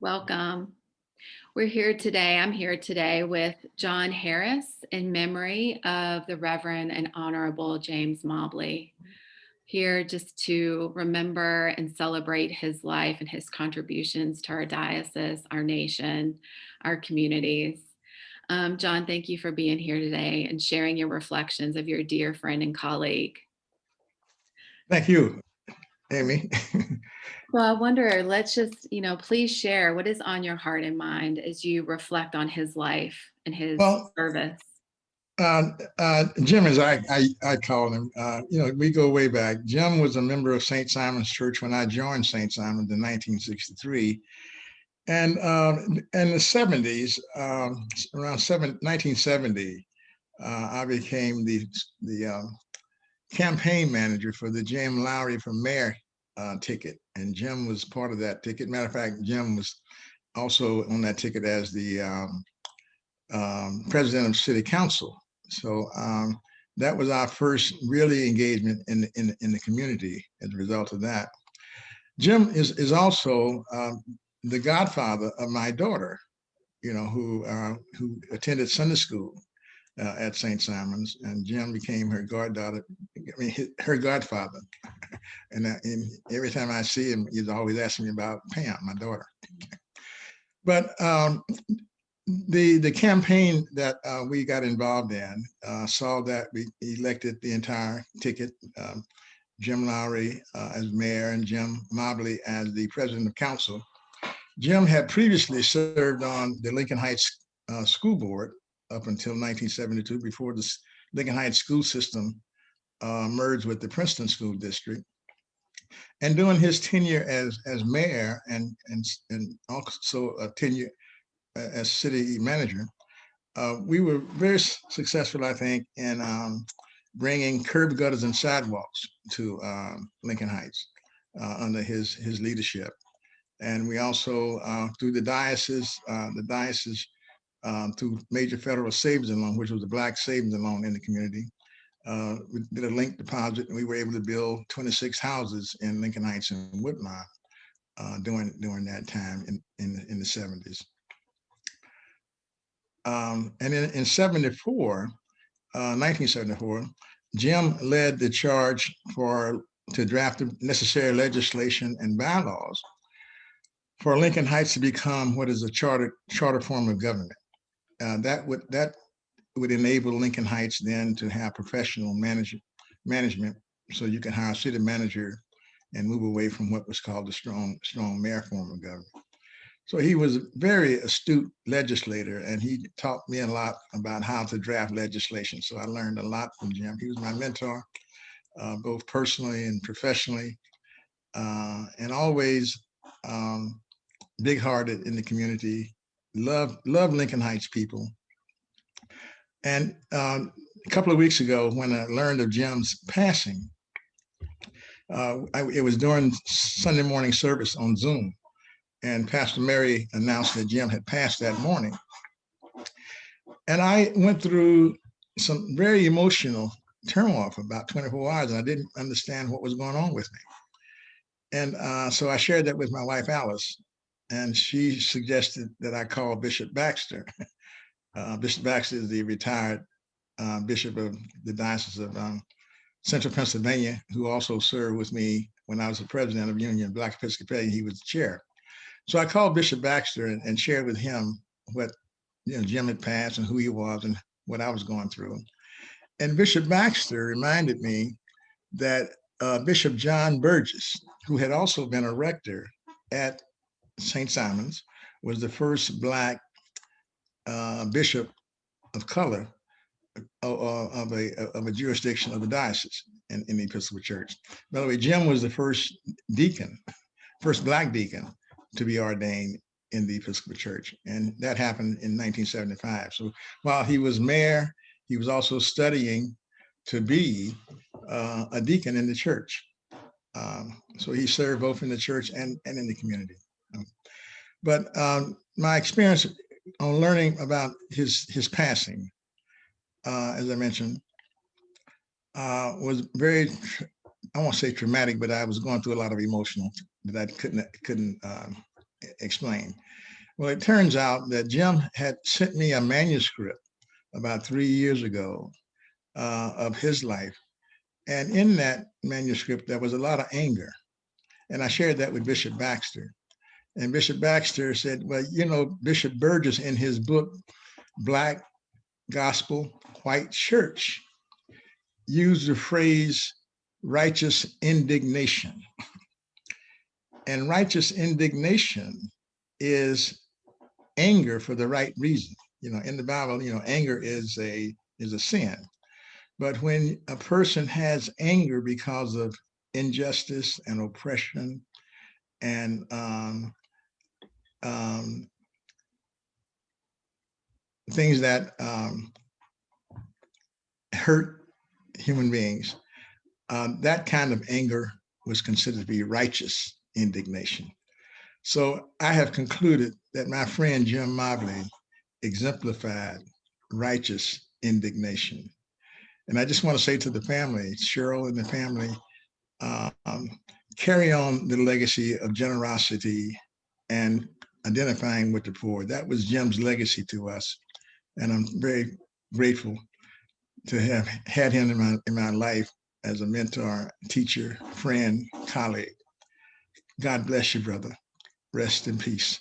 Welcome. We're here today. I'm here today with John Harris in memory of the Reverend and Honorable James Mobley. Here just to remember and celebrate his life and his contributions to our diocese, our nation, our communities. John, thank you for being here today and sharing your reflections of your dear friend and colleague. Thank you, Amy. So I wonder, let's just, please share what is on your heart and mind as you reflect on his life and his Well, service. Jim, as I call him, we go way back. Jim was a member of St. Simon's Church when I joined St. Simon's in 1963. And in the 70s, around 1970, I became the campaign manager for the Jim Lowry for mayor ticket. And Jim was part of that ticket. Matter of fact, Jim was also on that ticket as the president of city council. So that was our first really engagement in the community as a result of that. Jim is also the godfather of my daughter, who attended Sunday school at St. Simon's, and Jim became her goddaughter, her godfather. And every time I see him, he's always asking me about Pam, my daughter. But the campaign that we got involved in saw that we elected the entire ticket, Jim Lowry as mayor and Jim Mobley as the president of council. Jim had previously served on the Lincoln Heights School Board up until 1972, before the Lincoln Heights school system merged with the Princeton School District. And during his tenure as mayor and also a tenure as city manager, we were very successful, I think, in bringing curb gutters and sidewalks to Lincoln Heights under his leadership. And we also, through the diocese, through major federal savings and loan, which was a Black savings and loan in the community, we did a link deposit, and we were able to build 26 houses in Lincoln Heights and Woodlawn during that time in the 70s. And in 1974, Jim led the charge to draft the necessary legislation and bylaws for Lincoln Heights to become what is a charter form of government. That would enable Lincoln Heights then to have professional management, so you can hire a city manager and move away from what was called the strong mayor form of government. So he was a very astute legislator, and he taught me a lot about how to draft legislation. So I learned a lot from Jim. He was my mentor, both personally and professionally, and always big-hearted in the community. Love Lincoln Heights people. And a couple of weeks ago, when I learned of Jim's passing, it was during Sunday morning service on Zoom, and Pastor Mary announced that Jim had passed that morning. And I went through some very emotional turmoil for about 24 hours, and I didn't understand what was going on with me. And so I shared that with my wife, Alice, and she suggested that I call Bishop Baxter. Bishop Baxter is the retired bishop of the Diocese of Central Pennsylvania, who also served with me when I was the president of Union Black Episcopalian. He was the chair. So I called Bishop Baxter and shared with him what Jim had passed and who he was and what I was going through. And Bishop Baxter reminded me that Bishop John Burgess, who had also been a rector at St. Simon's, was the first Black bishop of color of a jurisdiction of the diocese in the Episcopal Church. By the way, Jim was the first Black deacon to be ordained in the Episcopal Church, and that happened in 1975. So while he was mayor, he was also studying to be a deacon in the church. So he served both in the church and in the community. But my experience on learning about his passing, as I mentioned, was very, I won't say traumatic, but I was going through a lot of emotional that I couldn't explain. Well, it turns out that Jim had sent me a manuscript about 3 years ago of his life. And in that manuscript, there was a lot of anger. And I shared that with Bishop Baxter. And Bishop Baxter said, well, you know, Bishop Burgess in his book, Black Gospel, White Church, used the phrase righteous indignation. And righteous indignation is anger for the right reason. You know, in the Bible, you know, anger is a sin. But when a person has anger because of injustice and oppression and things that hurt human beings, that kind of anger was considered to be righteous indignation. So I have concluded that my friend Jim Mobley exemplified righteous indignation. And I just want to say to the family, Cheryl and the family, carry on the legacy of generosity and identifying with the poor. That was Jim's legacy to us. And I'm very grateful to have had him in my life as a mentor, teacher, friend, colleague. God bless you, brother. Rest in peace.